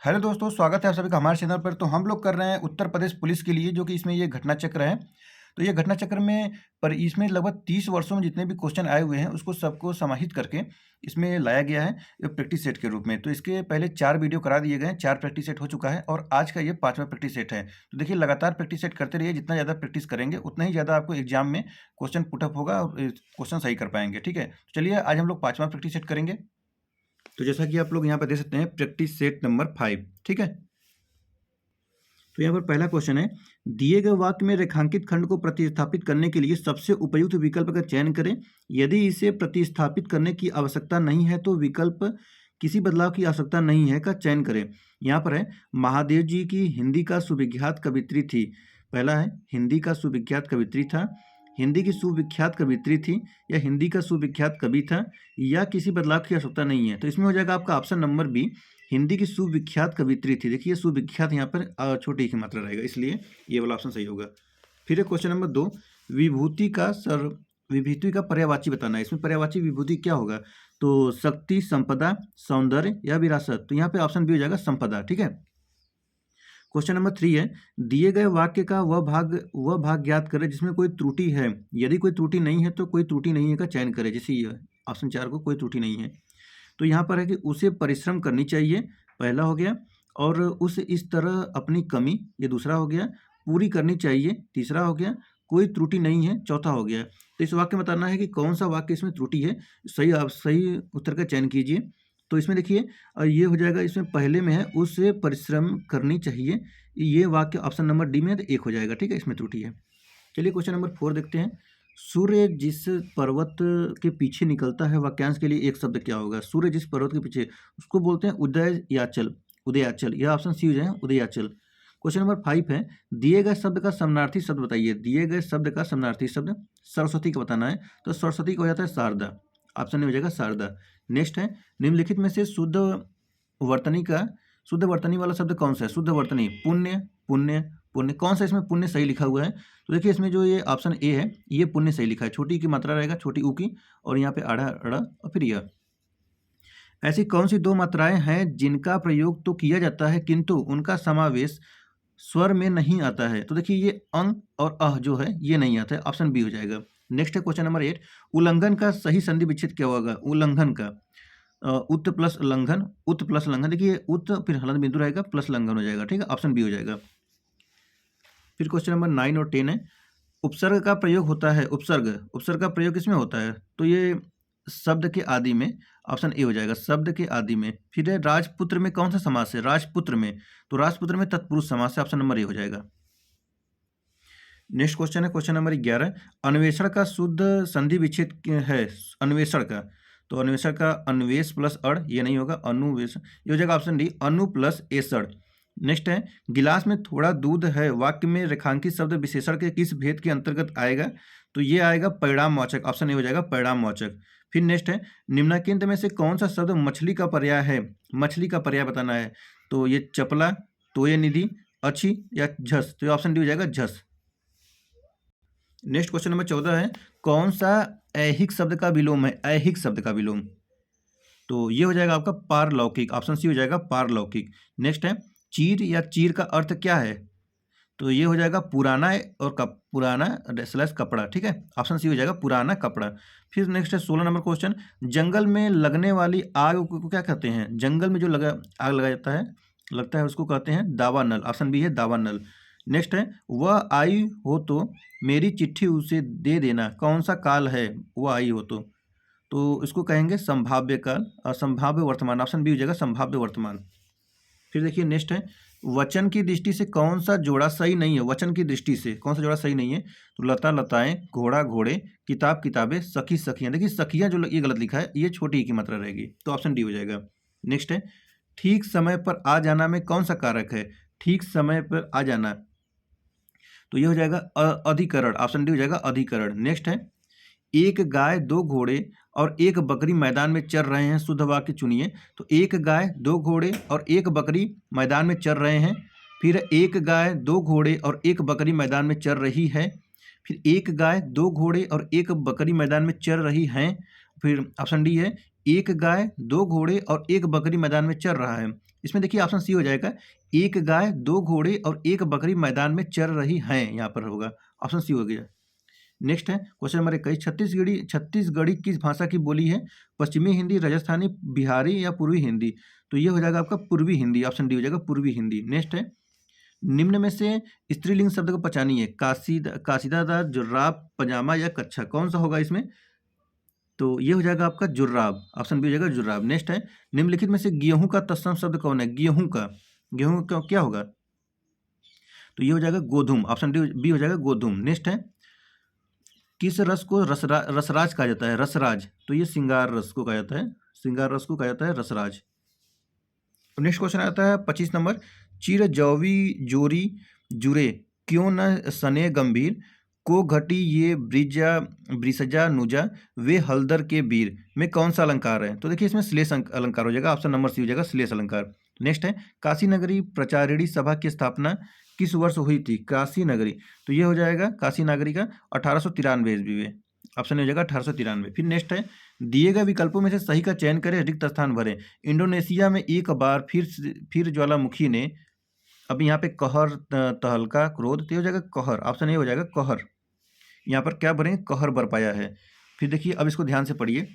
Hello दोस्तों, स्वागत है आप सभी का हमारे चैनल पर। तो हम लोग कर रहे हैं उत्तर प्रदेश पुलिस के लिए, जो कि इसमें ये घटना चक्र है। तो ये घटना चक्र में पर इसमें लगभग 30 वर्षों में जितने भी क्वेश्चन आए हुए हैं उसको सबको समाहित करके इसमें लाया गया है प्रैक्टिस सेट के रूप में। तो इसके पहले 4 वीडियो करा दिए गए हैं, 4 प्रैक्टिस सेट हो चुका है और आज का ये 5वां प्रैक्टिस सेट है। तो देखिए, लगातार प्रैक्टिस सेट करते रहिए, जितना ज़्यादा प्रैक्टिस करेंगे उतना ही ज़्यादा आपको एग्जाम में क्वेश्चन पुटअप होगा और क्वेश्चन सही कर पाएंगे। ठीक है, तो चलिए आज हम लोग 5वां प्रैक्टिस सेट करेंगे। तो जैसा कि आप लोग यहाँ पर देख सकते हैं, प्रैक्टिस सेट नंबर 5। ठीक है, तो यहाँ पर पहला क्वेश्चन है, दिए गए वाक्य में रेखांकित खंड को प्रतिस्थापित करने के लिए सबसे उपयुक्त विकल्प का चयन करें। यदि इसे प्रतिस्थापित करने की आवश्यकता नहीं है तो विकल्प किसी बदलाव की आवश्यकता नहीं है का चयन करें। यहाँ पर है, महादेव जी की हिंदी का सुविख्यात कवित्री थी। पहला है, हिंदी का सुविख्यात कवित्री था, हिंदी की सुविख्यात कवित्री थी, या हिंदी का सुविख्यात कवि था, या किसी बदलाव की आवश्यकता नहीं है। तो इसमें हो जाएगा आपका ऑप्शन नंबर बी, हिंदी की सुविख्यात कवित्री थी। देखिए, सुविख्यात यहाँ पर छोटी की मात्रा रहेगा, इसलिए ये वाला ऑप्शन सही होगा। फिर है क्वेश्चन नंबर 2, विभूति का पर्यायवाची बताना है। इसमें पर्यायवाची विभूति क्या होगा? तो शक्ति, संपदा, सौंदर्य या विरासत। तो यहाँ पे ऑप्शन बी हो जाएगा संपदा। ठीक है, क्वेश्चन नंबर 3 है, दिए गए वाक्य का वह भाग ज्ञात करें जिसमें कोई त्रुटि है। यदि कोई त्रुटि नहीं है तो कोई त्रुटि नहीं है का चयन करें। जैसे ये ऑप्शन 4 को कोई त्रुटि नहीं है, तो यहाँ पर है कि उसे परिश्रम करनी चाहिए, पहला हो गया, और उस इस तरह अपनी कमी, ये दूसरा हो गया, पूरी करनी चाहिए, तीसरा हो गया, कोई त्रुटि नहीं है, चौथा हो गया। तो इस वाक्य में बताना है कि कौन सा वाक्य इसमें त्रुटि है। आप सही उत्तर का चयन कीजिए। तो इसमें देखिए, ये हो जाएगा, इसमें पहले में है उसे परिश्रम करनी चाहिए, ये वाक्य ऑप्शन नंबर डी में है, तो 1 हो जाएगा। ठीक है, इसमें त्रुटि है। चलिए क्वेश्चन नंबर 4 देखते हैं, सूर्य जिस पर्वत के पीछे निकलता है, वाक्यांश के लिए एक शब्द क्या होगा? सूर्य जिस पर्वत के पीछे, उसको बोलते हैं उदयाचल। उदयाचल, यह ऑप्शन सी हो जाए, उदयाचल। क्वेश्चन नंबर 5 है, दिए गए शब्द का समानार्थी शब्द बताइए। दिए गए शब्द का समानार्थी शब्द सरस्वती का बताना है, तो सरस्वती का हो जाता है शारदा, ऑप्शन में हो जाएगा शारदा। नेक्स्ट है, निम्नलिखित में से शुद्ध वर्तनी वाला शब्द कौन सा है? शुद्ध वर्तनी, पुण्य, पुण्य, पुण्य। कौन सा इसमें पुण्य सही लिखा हुआ है? तो देखिए, इसमें जो ये ऑप्शन ए है, ये पुण्य सही लिखा है। छोटी की मात्रा रहेगा, छोटी ऊ की, और यहाँ पे आड़ा अड़ा और फिर यह। ऐसी कौन सी 2 मात्राएं हैं जिनका प्रयोग तो किया जाता है किंतु उनका समावेश स्वर में नहीं आता है? तो देखिए, ये अंग और अह जो है ये नहीं आता है, ऑप्शन बी हो जाएगा। नेक्स्ट है क्वेश्चन नंबर 8, उल्लंघन का सही संधि विच्छेद क्या होगा? उल्लंघन का उत प्लस लंघन, उत प्लस लंघन। देखिए, उत फिर हलंत बिंदु रहेगा, प्लस लंघन हो जाएगा। ठीक है, ऑप्शन बी हो जाएगा। फिर क्वेश्चन नंबर 9 और 10 है, उपसर्ग का प्रयोग होता है। उपसर्ग का प्रयोग किसमें होता है? तो ये शब्द के आदि में, ऑप्शन ए हो जाएगा, शब्द के आदि में। फिर है, राजपुत्र में कौन सा समास है? राजपुत्र में, तो राजपुत्र में तत्पुरुष समास है, ऑप्शन नंबर ए हो जाएगा। नेक्स्ट क्वेश्चन है क्वेश्चन नंबर 11, अन्वेषण का शुद्ध संधि विच्छेद है अन्वेषण का। तो अन्वेषण का अन्वेष प्लस अड़, ये नहीं होगा, अनुवेश, ये हो जाएगा ऑप्शन डी, अनु प्लस एसड़। नेक्स्ट है, गिलास में थोड़ा दूध है, वाक्य में रेखांकित शब्द विशेषण के किस भेद के अंतर्गत आएगा? तो ये आएगा परिणामवाचक, ऑप्शन ए हो जाएगा परिणामवाचक। फिर नेक्स्ट है, निम्नलिखित में से कौन सा शब्द मछली का पर्याय है? मछली का पर्याय बताना है, तो ये चपला, तोय निधि, अच्छी या झस। तो ऑप्शन डी हो जाएगा झस। नेक्स्ट क्वेश्चन नंबर 14 है, कौन सा ऐहिक शब्द का विलोम है? ऐहिक शब्द का विलोम, तो ये हो जाएगा आपका पारलौकिक, ऑप्शन सी हो जाएगा पारलौकिक। नेक्स्ट है, चीर या चीर का अर्थ क्या है? तो ये हो जाएगा पुराना और पुराना स्लैश कपड़ा। ठीक है, ऑप्शन सी हो जाएगा पुराना कपड़ा। फिर नेक्स्ट है 16 नंबर क्वेश्चन, जंगल में लगने वाली आग को क्या कहते हैं? जंगल में जो आग लगाया जाता है, लगता है, उसको कहते हैं दावानल, ऑप्शन बी है दावानल। नेक्स्ट है, वह आई हो तो मेरी चिट्ठी उसे दे देना, कौन सा काल है वह आई हो तो इसको कहेंगे संभाव्य काल, संभाव्य वर्तमान, ऑप्शन बी हो जाएगा संभाव्य वर्तमान। फिर देखिए नेक्स्ट है, वचन की दृष्टि से कौन सा जोड़ा सही नहीं है? वचन की दृष्टि से कौन सा जोड़ा सही नहीं है? तो लता लताएं, घोड़ा घोड़े, किताब किताबें, सखी सखियां। देखिए, सखियां जो ये गलत लिखा है, ये छोटी ई की मात्रा रहेगी, तो ऑप्शन डी हो जाएगा। नेक्स्ट है, ठीक समय पर आ जाना में कौन सा कारक है? ठीक समय पर आ जाना, तो ये हो जाएगा अधिकरण, ऑप्शन डी हो जाएगा अधिकरण। नेक्स्ट है, एक गाय, 2 घोड़े और 1 बकरी मैदान में चर रहे हैं, शुद्ध वाक्य चुनिए। तो एक गाय, 2 घोड़े और 1 बकरी मैदान में चर रहे हैं। फिर एक गाय, 2 घोड़े और 1 बकरी मैदान में चर रही है। फिर एक गाय, 2 घोड़े और 1 बकरी मैदान में चर रही हैं। फिर ऑप्शन डी है, एक गाय, दो घोड़े और एक बकरी मैदान में चर रहा है। इसमें देखिए ऑप्शन सी हो जाएगा, एक गाय, दो घोड़े और एक बकरी मैदान में चर रही हैं, यहाँ पर होगा, ऑप्शन सी हो गया। नेक्स्ट है क्वेश्चन नंबर 21, छत्तीसगढ़ी किस भाषा की बोली है? पश्चिमी हिंदी, राजस्थानी, बिहारी या पूर्वी हिंदी? तो ये हो जाएगा आपका पूर्वी हिंदी, ऑप्शन डी हो जाएगा पूर्वी हिंदी। नेक्स्ट है, निम्न में से स्त्रीलिंग शब्द को पहचानिए, काशिदादार, जुर्राब, पजामा या कच्छा, कौन सा होगा इसमें? तो ये हो जाएगा आपका जुर्राब, ऑप्शन बी हो जाएगा जुर्राब। नेक्स्ट है, निम्नलिखित में से गेहूं का तत्सम शब्द कौन है? गेहूं का क्या होगा? तो ये हो जाएगा गोधूम, ऑप्शन बी हो जाएगा गोधूम। नेक्स्ट है, किस रस को रसराज कहा जाता है? रसराज, तो ये श्रृंगार रस को कहा जाता है, श्रृंगार रस को कहा जाता है रसराज। नेक्स्ट क्वेश्चन आता है 25 नंबर, चिर जौवी जोरी जुरे क्यों न सने गंभीर, को घटी ये ब्रिसजा नुजा वे हलदर के बीर में कौन सा अलंकार है? तो देखिए इसमें श्लेष अलंकार हो जाएगा, ऑप्शन नंबर सी हो जाएगा श्लेष अलंकार। नेक्स्ट है, काशी नगरी प्रचारिणी सभा की स्थापना किस वर्ष हुई थी? काशी नगरी, तो ये हो जाएगा काशी नगरी का 1893 ईस्वी में, ऑप्शन हो जाएगा 1893। फिर नेक्स्ट है, दिए गए विकल्पों में से सही का चयन करें, रिक्त स्थान भरें। इंडोनेशिया में एक बार फिर ज्वालामुखी ने, अब यहाँ पे कहर, तहलका, क्रोध, तो हो जाएगा कहर, ऑप्शन ए हो जाएगा कहर। यहाँ पर क्या भरेंगे? कहर बरपाया है। फिर देखिए अब इसको ध्यान से पढ़िए,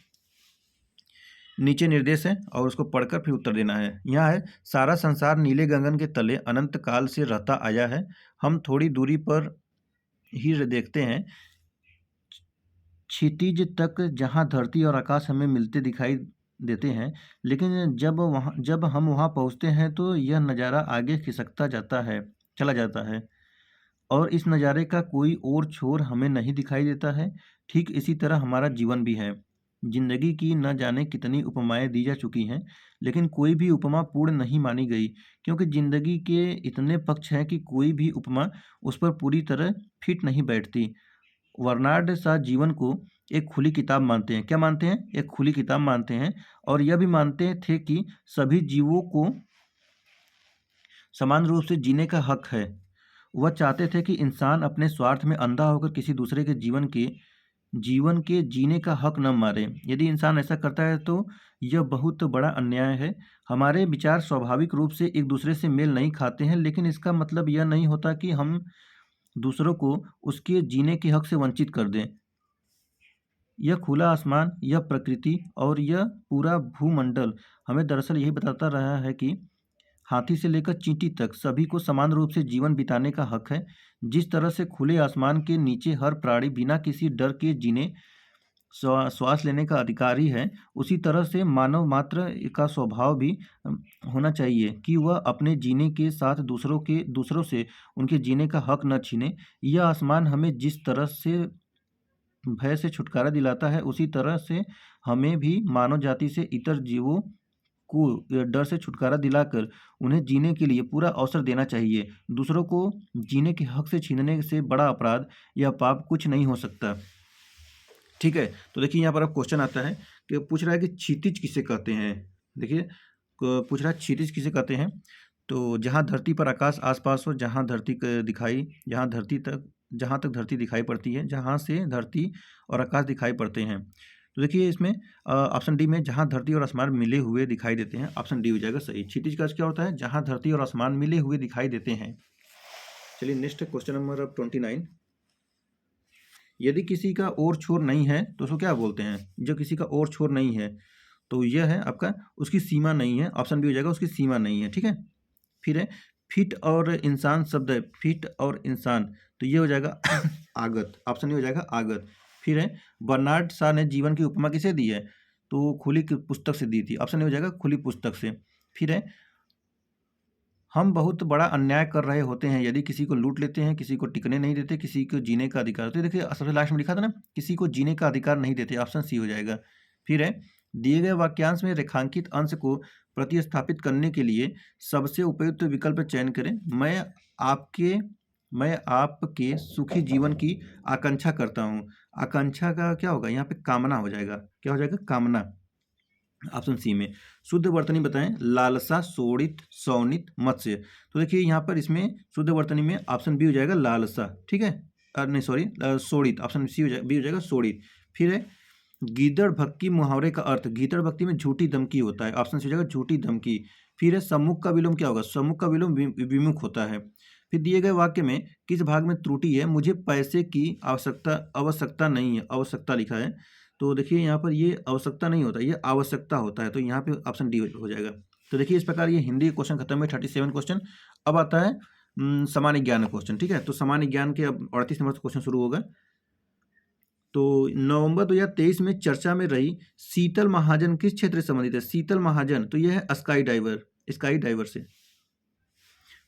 नीचे निर्देश है और उसको पढ़कर फिर उत्तर देना है। यहाँ है, सारा संसार नीले गगन के तले अनंत काल से रहता आया है, हम थोड़ी दूरी पर ही देखते हैं, क्षितिज तक जहाँ धरती और आकाश हमें मिलते दिखाई देते हैं, लेकिन जब हम वहाँ पहुँचते हैं तो यह नज़ारा आगे खिसकता चला जाता है और इस नज़ारे का कोई और छोर हमें नहीं दिखाई देता है। ठीक इसी तरह हमारा जीवन भी है। जिंदगी की न जाने कितनी उपमाएं दी जा चुकी हैं, लेकिन कोई भी उपमा पूर्ण नहीं मानी गई, क्योंकि जिंदगी के इतने पक्ष हैं कि कोई भी उपमा उस पर पूरी तरह फिट नहीं बैठती। वर्नार्ड शॉ जीवन को एक खुली किताब मानते हैं। क्या मानते हैं? एक खुली किताब मानते हैं, और यह भी मानते थे कि सभी जीवों को समान रूप से जीने का हक है। वह चाहते थे कि इंसान अपने स्वार्थ में अंधा होकर किसी दूसरे के जीवन के जीने का हक न मारे। यदि इंसान ऐसा करता है तो यह बहुत बड़ा अन्याय है। हमारे विचार स्वाभाविक रूप से एक दूसरे से मेल नहीं खाते हैं, लेकिन इसका मतलब यह नहीं होता कि हम दूसरों को उसके जीने के हक से वंचित कर दें। यह खुला आसमान, यह प्रकृति और यह पूरा भूमंडल हमें दरअसल यही बताता रहा है कि हाथी से लेकर चींटी तक सभी को समान रूप से जीवन बिताने का हक है। जिस तरह से खुले आसमान के नीचे हर प्राणी बिना किसी डर के जीने श्वास लेने का अधिकारी है, उसी तरह से मानव मात्र का स्वभाव भी होना चाहिए कि वह अपने जीने के साथ दूसरों से उनके जीने का हक न छीने। यह आसमान हमें जिस तरह से भय से छुटकारा दिलाता है, उसी तरह से हमें भी मानव जाति से इतर जीवों को डर से छुटकारा दिलाकर उन्हें जीने के लिए पूरा अवसर देना चाहिए। दूसरों को जीने के हक से छीनने से बड़ा अपराध या पाप कुछ नहीं हो सकता। ठीक है, तो देखिए यहाँ पर अब क्वेश्चन आता है कि पूछ रहा है कि क्षितिज किसे कहते हैं। देखिए पूछ रहा है क्षितिज किसे कहते हैं। तो जहाँ धरती पर आकाश आसपास हो, जहाँ तक धरती दिखाई पड़ती है, जहाँ से धरती और आकाश दिखाई पड़ते हैं। तो देखिए इसमें ऑप्शन डी में जहाँ धरती और आसमान मिले हुए दिखाई देते हैं, ऑप्शन डी हो जाएगा सही। क्षितिज का क्या होता है? जहाँ धरती और आसमान मिले हुए दिखाई देते हैं। चलिए नेक्स्ट क्वेश्चन नंबर अब 29, यदि किसी का और छोर नहीं है तो उसको क्या बोलते हैं? जो किसी का और छोर नहीं है तो यह है आपका उसकी सीमा नहीं है, ऑप्शन बी हो जाएगा उसकी सीमा नहीं है। ठीक है, फिर है फिट और इंसान शब्द है, फिट और इंसान, तो ये हो जाएगा आगत, ऑप्शन ए हो जाएगा आगत। फिर है बर्नार्ड शॉ ने जीवन की उपमा किसे दी है? तो खुली पुस्तक से दी थी, ऑप्शन ए हो जाएगा खुली पुस्तक से। फिर है हम बहुत बड़ा अन्याय कर रहे होते हैं यदि किसी को लूट लेते हैं, किसी को टिकने नहीं देते, किसी को जीने का अधिकार। तो देखिए सबसे लास्ट में लिखा था ना, किसी को जीने का अधिकार नहीं देते, ऑप्शन सी हो जाएगा। फिर है दिए गए वाक्यांश में रेखांकित अंश को प्रतिस्थापित करने के लिए सबसे उपयुक्त विकल्प चयन करें। मैं आपके सुखी जीवन की आकांक्षा करता हूँ। आकांक्षा का क्या होगा? यहाँ पे कामना हो जाएगा। क्या हो जाएगा? कामना, ऑप्शन सी में। शुद्ध वर्तनी बताएं, लालसा, शोणित, सौनित, मत्स्य। तो देखिए यहाँ पर इसमें शुद्ध वर्तनी में ऑप्शन बी हो जाएगा लालसा। ठीक है, नहीं सॉरी शोणित, ऑप्शन सी हो जाएगा, बी हो जाएगा शोणित। फिर है गीदड़ भक्ति मुहावरे का अर्थ, गीदड़ भक्ति में झूठी धमकी होता है, ऑप्शन सी हो जाएगा झूठी धमकी। फिर है सम्मुख का विलोम क्या होगा, सम्मुख का विलोम विमुख होता है। फिर दिए गए वाक्य में किस भाग में त्रुटि है, मुझे पैसे की आवश्यकता नहीं है, आवश्यकता लिखा है, तो देखिए यहाँ पर ये आवश्यकता नहीं होता, ये आवश्यकता होता है, तो यहाँ पे ऑप्शन डी हो जाएगा। तो देखिए इस प्रकार ये हिंदी क्वेश्चन खत्म है, 37 क्वेश्चन। अब आता है सामान्य ज्ञान क्वेश्चन, ठीक है। तो सामान्य ज्ञान के अब 38 नंबर से क्वेश्चन शुरू होगा। तो नवंबर 2023 में चर्चा में रही शीतल महाजन किस क्षेत्र से संबंधित है, शीतल महाजन, तो यह है स्काई डाइवर से।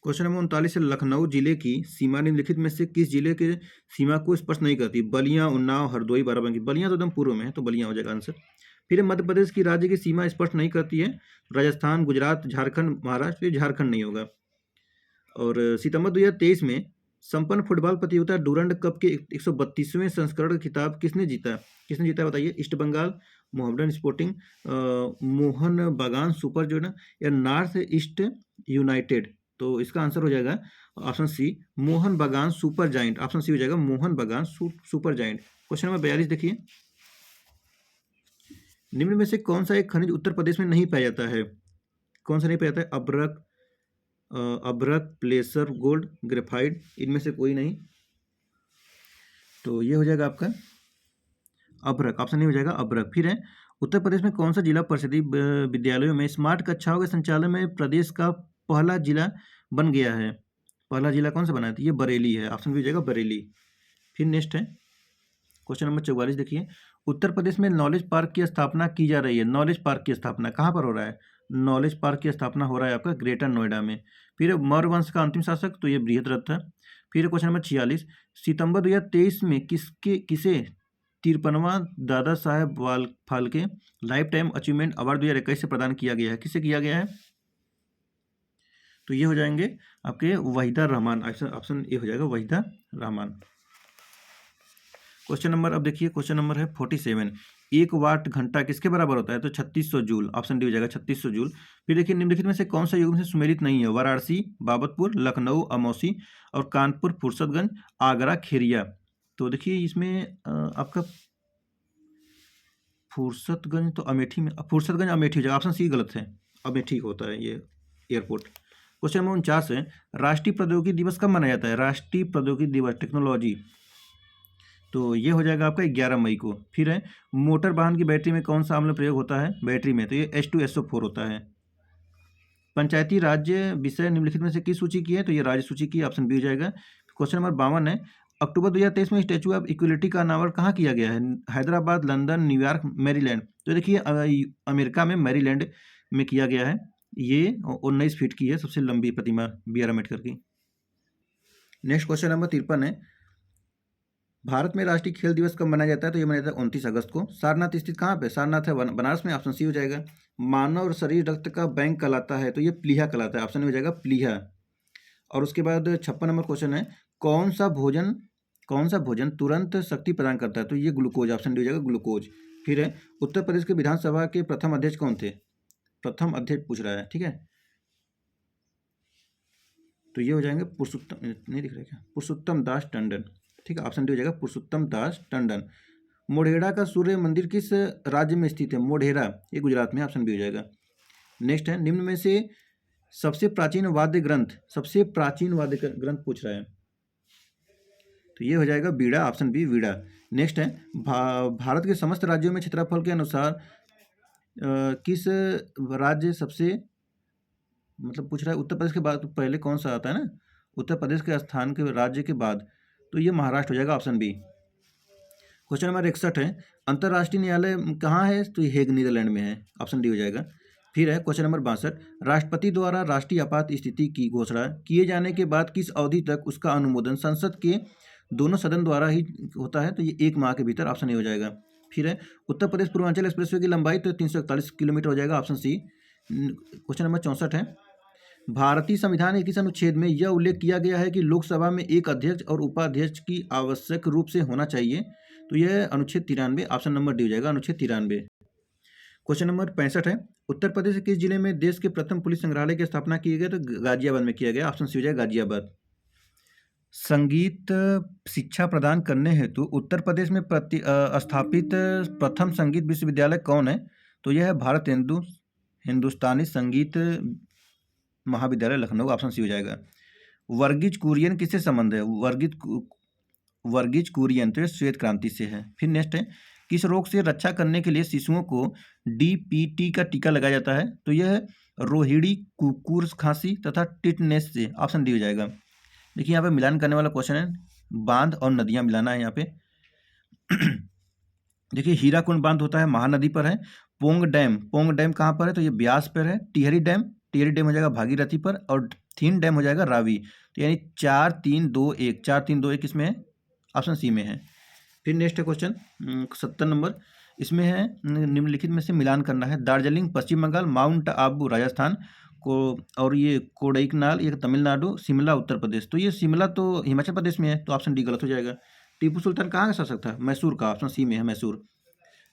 क्वेश्चन नंबर 39 है, लखनऊ जिले की सीमा निम्नलिखित में से किस जिले के सीमा को स्पर्श नहीं करती, बलिया, उन्नाव, हरदोई, बाराबंकी। बलिया तो एकदम पूर्व में है, तो बलिया हो जाएगा आंसर। फिर मध्य प्रदेश की राज्य की सीमा स्पर्श नहीं करती है, राजस्थान, गुजरात, झारखंड, महाराष्ट्र, ये झारखंड नहीं होगा। और सितंबर 2023 में संपन्न फुटबॉल प्रतियोगिता डूरंड कप के 132वें संस्करण का खिताब किसने जीता बताइए, East Bengal, Mohammedan sporting, Mohun Bagan super जो है ना, या नॉर्थ ईस्ट यूनाइटेड। तो इसका आंसर हो जाएगा option C, Mohan Bagan super giant. Option C हो जाएगा Mohan Bagan super giant. Question number 42 देखिए, निम्न में से कौन सा एक खनिज उत्तर प्रदेश में नहीं पाया जाता है, कौन सा नहीं पाया जाता है, अभ्रक, प्लेसर, गोल्ड, ग्रेफाइट, इनमें से कोई नहीं। तो ये हो जाएगा आपका अभ्रक, ऑप्शन नहीं हो जाएगा अभ्रक। फिर है उत्तर प्रदेश में कौन सा जिला परिषदीय विद्यालयों में स्मार्ट कक्षाओं के संचालन में प्रदेश का पहला जिला बन गया है, पहला जिला कौन सा बना है, तो ये बरेली है, ऑप्शन भी हो जाएगा बरेली। फिर नेक्स्ट है क्वेश्चन नंबर 44 देखिए, उत्तर प्रदेश में नॉलेज पार्क की स्थापना की जा रही है, नॉलेज पार्क की स्थापना कहाँ पर हो रहा है, नॉलेज पार्क की स्थापना हो रहा है आपका ग्रेटर नोएडा में। फिर मौर्य वंश का अंतिम शासक, तो ये बृहद्रथ था। फिर क्वेश्चन नंबर 46, सितंबर 2023 में किसे 53वां Dada Saheb Phalke lifetime achievement award 2021 से प्रदान किया गया है, किसे किया गया है, तो ये हो जाएंगे आपके वहीदा रहमान, ऑप्शन ए हो जाएगा वहीदा रहमान। क्वेश्चन नंबर अब देखिए, क्वेश्चन नंबर है 47, 1 वाट घंटा किसके बराबर होता है, तो 3600 जूल, ऑप्शन डी हो जाएगा 3600 जूल। फिर देखिए निम्नलिखित में से कौन सा युग में से सुमेलित नहीं है, वाराणसी, बाबतपुर, लखनऊ अमौसी, और कानपुर फुर्सतगंज, आगरा खेरिया। तो देखिए इसमें आपका फुर्सतगंज तो अमेठी में, फुर्सतगंज अमेठी हो जाएगा, ऑप्शन सी गलत है, अमेठी होता है ये एयरपोर्ट। क्वेश्चन नंबर 49 है, राष्ट्रीय प्रौद्योगिकी दिवस कब मनाया जाता है, राष्ट्रीय प्रौद्योगिकी दिवस टेक्नोलॉजी, तो ये हो जाएगा आपका 11 मई को। फिर है मोटर वाहन की बैटरी में कौन सा अम्ल प्रयोग होता है बैटरी में, तो ये H2SO4 होता है। पंचायती राज्य विषय निम्नलिखित में से किस सूची की है, तो ये राज्य सूची की, ऑप्शन बी हो जाएगा। क्वेश्चन नंबर 52 है, अक्टूबर 2023 में स्टैचू ऑफ इक्वलिटी का अनावरण कहाँ किया गया है, हैदराबाद, लंदन, न्यूयॉर्क, मैरीलैंड। तो देखिए अमेरिका में मैरीलैंड में किया गया है, ये 19 फीट की है, सबसे लंबी प्रतिमा B.R. अम्बेडकर की। नेक्स्ट क्वेश्चन नंबर 53 है, भारत में राष्ट्रीय खेल दिवस कब मनाया जाता है, तो ये मनाया जाता है 29 अगस्त को। सारनाथ स्थित कहाँ पे, सारनाथ है बनारस में, ऑप्शन सी हो जाएगा। मानव शरीर रक्त का बैंक कहलाता है, तो ये प्लीहा कहलाता है, ऑप्शन हो जाएगा प्लीहा। और उसके बाद 56 नंबर क्वेश्चन है, कौन सा भोजन तुरंत शक्ति प्रदान करता है, तो ये ग्लूकोज, ऑप्शन डी हो जाएगा ग्लूकोज। फिर है उत्तर प्रदेश के विधानसभा के प्रथम अध्यक्ष कौन थे, प्रथम अध्यक्ष पूछ रहा है, ठीक है, तो ये हो जाएंगे पुरुषोत्तम, नहीं दिख रहा क्या, पुरुषोत्तम दास टंडन, ठीक है, ऑप्शन डी हो जाएगा पुरुषोत्तम दास टंडन। मोढेरा का सूर्य मंदिर किस राज्य में स्थित है, मोढेरा ये गुजरात में, ऑप्शन बी हो जाएगा। नेक्स्ट है, निम्न में से सबसे प्राचीन वाद्य ग्रंथ पूछ रहा है, तो ये हो जाएगा बीड़ा, ऑप्शन बी वीड़ा। नेक्स्ट है, भारत के समस्त राज्यों में क्षेत्रफल के अनुसार किस राज्य सबसे, मतलब पूछ रहा है उत्तर प्रदेश के बाद पहले कौन सा आता है ना, उत्तर प्रदेश के स्थान के राज्य के बाद, तो ये महाराष्ट्र हो जाएगा, ऑप्शन बी। क्वेश्चन नंबर 61 है, अंतर्राष्ट्रीय न्यायालय कहाँ है, तो ये हेग नीदरलैंड में है, ऑप्शन डी हो जाएगा। फिर है क्वेश्चन नंबर 62, राष्ट्रपति द्वारा राष्ट्रीय आपात स्थिति की घोषणा किए जाने के बाद किस अवधि तक उसका अनुमोदन संसद के दोनों सदन द्वारा ही होता है, तो ये 1 माह के भीतर, ऑप्शन ए हो जाएगा। फिर है उत्तर प्रदेश पूर्वांचल एक्सप्रेसवे की लंबाई तो 341 किलोमीटर हो जाएगा, ऑप्शन सी। क्वेश्चन नंबर 64 है, भारतीय संविधान के किस अनुच्छेद में यह उल्लेख किया गया है कि लोकसभा में एक अध्यक्ष और उपाध्यक्ष की आवश्यक रूप से होना चाहिए, तो यह अनुच्छेद 93, ऑप्शन नंबर डी हो जाएगा, अनुच्छेद 93। क्वेश्चन नंबर 65 है, उत्तर प्रदेश के किस जिले में देश के प्रथम पुलिस संग्रहालय की स्थापना की गई, तो गाजियाबाद में किया गया, ऑप्शन सी हो जाएगा गाजियाबाद। संगीत शिक्षा प्रदान करने हेतु उत्तर प्रदेश में स्थापित प्रथम संगीत विश्वविद्यालय कौन है? तो यह है भारत हिंदुस्तानी संगीत महाविद्यालय लखनऊ, ऑप्शन सी हो जाएगा। वर्गीज कुरियन किससे संबंध है? वर्गीज कुरियन तो ये श्वेत क्रांति से है। फिर नेक्स्ट है, किस रोग से रक्षा करने के लिए शिशुओं को DPT का टीका लगाया जाता है? तो यह है रोहिणी कुकुर खांसी तथा टिटनेस से, ऑप्शन डी हो जाएगा। देखिए यहाँ पे मिलान करने वाला क्वेश्चन है, बांध और नदियां मिलाना है यहाँ पे। देखिए हीराकुंड बांध होता है महानदी पर है। पोंग डैम कहाँ पर है? तो ये ब्यास पर है। टिहरी डैम हो जाएगा भागीरथी पर, और थीन डैम हो जाएगा रावी। तो यानी 4 3 2 1 4 3 2 1 इसमें है, ऑप्शन सी में है। फिर नेक्स्ट क्वेश्चन 70 नंबर, इसमें है निम्नलिखित में से मिलान करना है। दार्जिलिंग पश्चिम बंगाल, माउंट आबू राजस्थान को, और ये कोडाईकनाल ये तमिलनाडु, शिमला उत्तर प्रदेश। तो ये शिमला तो हिमाचल प्रदेश में है, तो ऑप्शन डी गलत हो जाएगा। टीपू सुल्तान कहाँ का शासक था? मैसूर का, ऑप्शन सी में है मैसूर।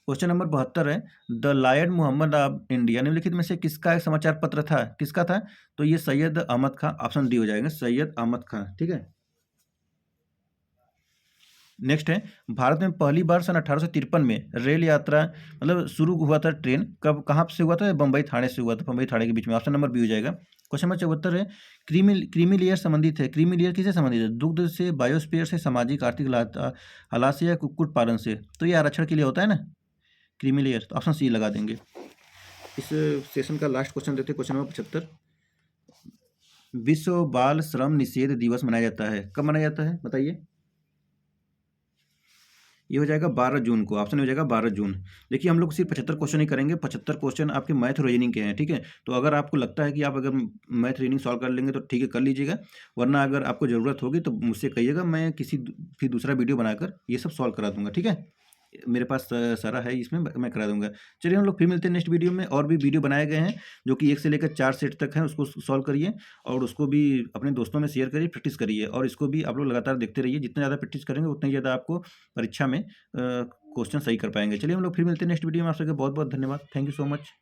क्वेश्चन नंबर 72 है, the lion Mohammad of India निम्नलिखित में से किसका एक समाचार पत्र था? किसका था? तो ये सैयद अहमद खां, ऑप्शन डी हो जाएगा, सैयद अहमद खां। ठीक है। नेक्स्ट है, भारत में पहली बार सन 1853 में रेल यात्रा मतलब शुरू हुआ था, ट्रेन कब कहाँ से हुआ था? बम्बई थाने से हुआ था, बम्बई थाने के बीच में, ऑप्शन नंबर बी हो जाएगा। क्वेश्चन नंबर 74 है, क्रीमी लेयर संबंधित है। क्रीमी लेयर किससे संबंधित है? दुग्ध से, बायोस्फीयर से, सामाजिक आर्थिक हालात से, या कुक्कुट पालन से? तो ये आरक्षण के लिए होता है ना क्रीमी लेयर, तो ऑप्शन सी लगा देंगे। इस सेशन का लास्ट क्वेश्चन देते हैं, क्वेश्चन नंबर 75, विश्व बाल श्रम निषेध दिवस मनाया जाता है, कब मनाया जाता है बताइए? ये हो जाएगा 12 जून को, ऑप्शन हो जाएगा 12 जून। देखिए हम लोग सिर्फ 75 क्वेश्चन ही करेंगे, 75 क्वेश्चन आपके मैथ रीजनिंग के हैं, ठीक है। तो अगर आपको लगता है कि आप अगर मैथ रीजनिंग सॉल्व कर लेंगे तो ठीक है, कर लीजिएगा, वरना अगर आपको ज़रूरत होगी तो मुझसे कहिएगा, मैं किसी फिर दूसरा वीडियो बनाकर ये सब सॉल्व करा दूंगा, ठीक है। मेरे पास सारा है, इसमें मैं करा दूंगा। चलिए हम लोग फिर मिलते हैं नेक्स्ट वीडियो में। और भी वीडियो बनाए गए हैं जो कि 1 से लेकर 4 सेट तक हैं, उसको सॉल्व करिए और उसको भी अपने दोस्तों में शेयर करिए, प्रैक्टिस करिए, और इसको भी आप लोग लगातार देखते रहिए। जितना ज़्यादा प्रैक्टिस करेंगे उतना ही ज़्यादा आपको परीक्षा में क्वेश्चन सही कर पाएंगे। चलिए हम लोग फिर मिलते हैं नेक्स्ट वीडियो में। आप सबका बहुत बहुत धन्यवाद। Thank you so much.